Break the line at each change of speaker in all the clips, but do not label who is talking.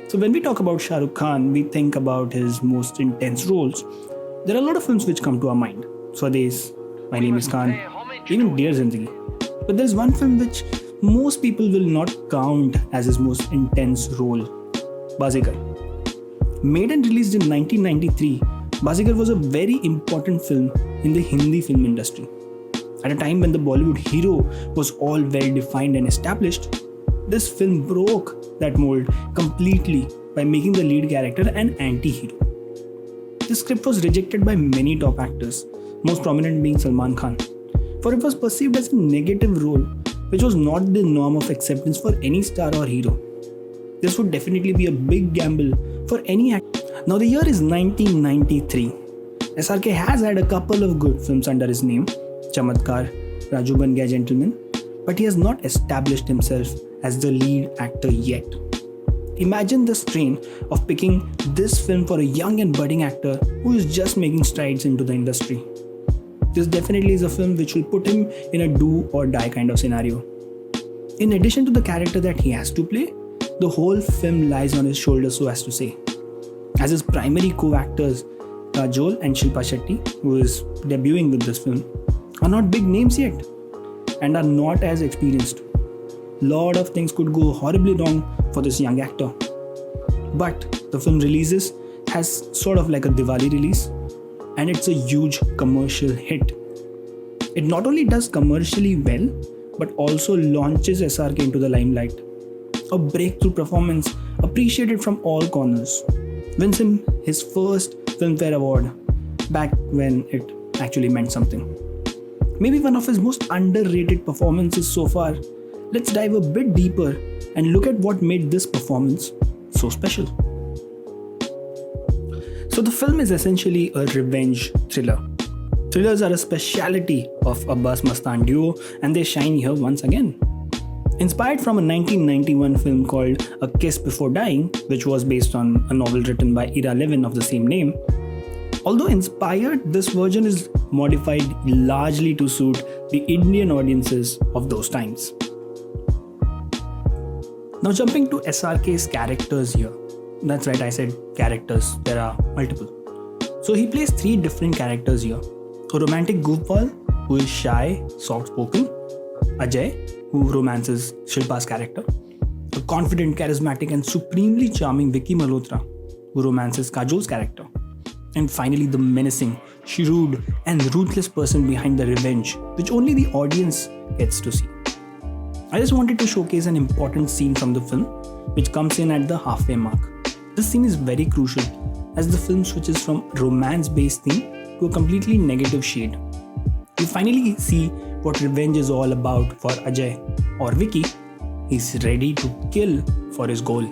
So when we talk about Shah Rukh Khan, we think about his most intense roles. There are a lot of films which come to our mind. Swades, My Name is Khan, even Dear Zindagi. But there's one film which most people will not count as his most intense role, Baazigar. Made and released in 1993, Baazigar was a very important film in the Hindi film industry. At a time when the Bollywood hero was all well defined and established, this film broke that mold completely by making the lead character an anti-hero. This script was rejected by many top actors, most prominent being Salman Khan, for it was perceived as a negative role, which was not the norm of acceptance for any star or hero. This would definitely be a big gamble for any actor. Now the year is 1993. SRK has had a couple of good films under his name, Chamatkar, Raju Ban Gaya Gentleman, but he has not established himself as the lead actor yet. Imagine the strain of picking this film for a young and budding actor who is just making strides into the industry. This definitely is a film which will put him in a do or die kind of scenario. In addition to the character that he has to play, the whole film lies on his shoulders, so as to say. As his primary co-actors, Kajol and Shilpa Shetty, who is debuting with this film, are not big names yet and are not as experienced. Lot of things could go horribly wrong for this young actor. But the film releases as sort of like a Diwali release, and it's a huge commercial hit. It not only does commercially well, but also launches SRK into the limelight. A breakthrough performance appreciated from all corners. Wins him his first Filmfare Award back when it actually meant something. Maybe one of his most underrated performances so far. Let's dive a bit deeper and look at what made this performance so special. So the film is essentially a revenge thriller. Thrillers are a speciality of Abbas Mastan duo, and they shine here once again. Inspired from a 1991 film called A Kiss Before Dying, which was based on a novel written by Ira Levin of the same name, although inspired, this version is modified largely to suit the Indian audiences of those times. Now jumping to SRK's characters here. That's right, I said characters. There are multiple. So he plays 3 different characters here. A romantic goofball who is shy, soft-spoken. Ajay, who romances Shilpa's character. A confident, charismatic and supremely charming Vicky Malhotra, who romances Kajol's character. And finally the menacing, shrewd and ruthless person behind the revenge, which only the audience gets to see. I just wanted to showcase an important scene from the film, which comes in at the halfway mark. This scene is very crucial as the film switches from romance-based theme to a completely negative shade. We finally see what revenge is all about for Ajay, or Vicky. He's ready to kill for his goal.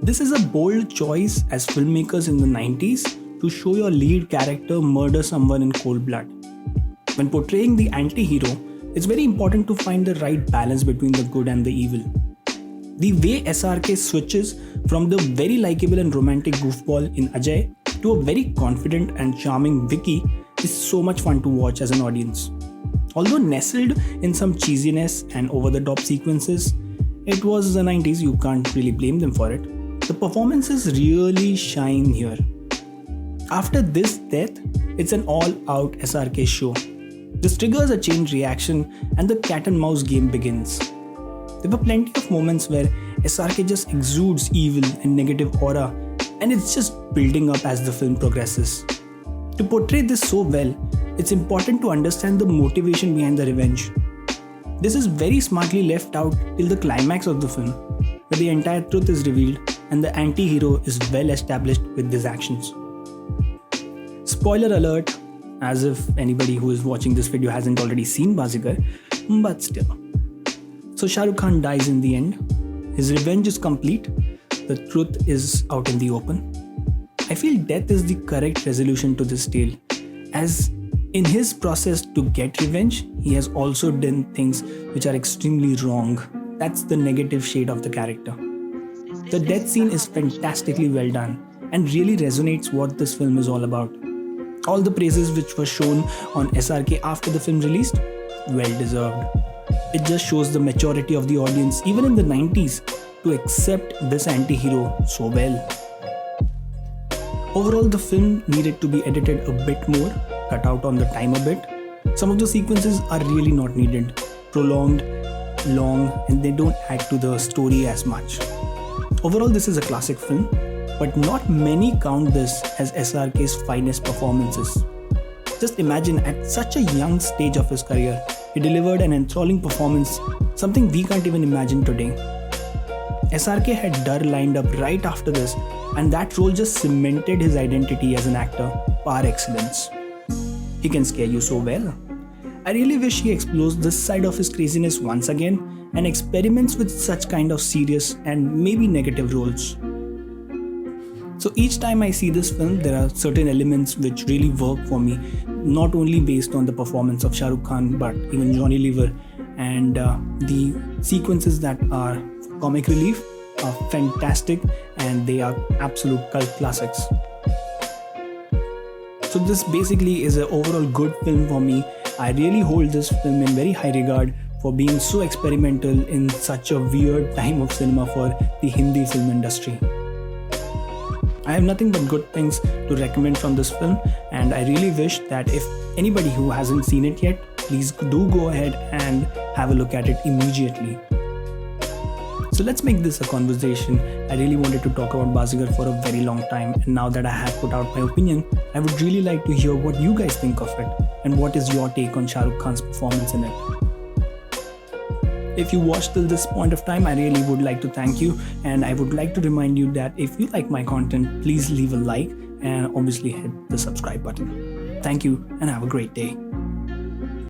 This is a bold choice as filmmakers in the 90s to show your lead character murder someone in cold blood. When portraying the anti-hero, it's very important to find the right balance between the good and the evil. The way SRK switches from the very likable and romantic goofball in Ajay to a very confident and charming Vicky is so much fun to watch as an audience. Although nestled in some cheesiness and over-the-top sequences, it was the 90s, you can't really blame them for it. The performances really shine here. After this death, it's an all-out SRK show. This triggers a chain reaction and the cat and mouse game begins. There were plenty of moments where SRK just exudes evil and negative aura, and it's just building up as the film progresses. To portray this so well, it's important to understand the motivation behind the revenge. This is very smartly left out till the climax of the film, where the entire truth is revealed and the anti-hero is well established with his actions. Spoiler alert, as if anybody who is watching this video hasn't already seen Baazigar, but still. So Shah Rukh Khan dies in the end. His revenge is complete. The truth is out in the open. I feel death is the correct resolution to this tale, as in his process to get revenge, he has also done things which are extremely wrong. That's the negative shade of the character. The death scene is fantastically well done and really resonates what this film is all about. All the praises which were shown on SRK after the film released, well deserved. It just shows the maturity of the audience even in the 90s, to accept this anti-hero so well. Overall, the film needed to be edited a bit more, cut out on the time a bit. Some of the sequences are really not needed, prolonged, long, and they don't add to the story as much. Overall, this is a classic film, but not many count this as SRK's finest performances. Just imagine, at such a young stage of his career, he delivered an enthralling performance, something we can't even imagine today. SRK had Dar lined up right after this, and that role just cemented his identity as an actor par excellence. He can scare you so well. I really wish he explores this side of his craziness once again and experiments with such kind of serious and maybe negative roles. So each time I see this film, there are certain elements which really work for me, not only based on the performance of Shah Rukh Khan, but even Johnny Lever, and the sequences that are comic relief are fantastic and they are absolute cult classics. So this basically is an overall good film for me. I really hold this film in very high regard for being so experimental in such a weird time of cinema for the Hindi film industry. I have nothing but good things to recommend from this film, and I really wish that if anybody who hasn't seen it yet, please do go ahead and have a look at it immediately. So let's make this a conversation. I really wanted to talk about Baazigar for a very long time, and now that I have put out my opinion, I would really like to hear what you guys think of it and what is your take on Shah Rukh Khan's performance in it. If you watched till this point of time, I really would like to thank you, and I would like to remind you that if you like my content, please leave a like and obviously hit the subscribe button. Thank you and have a great day.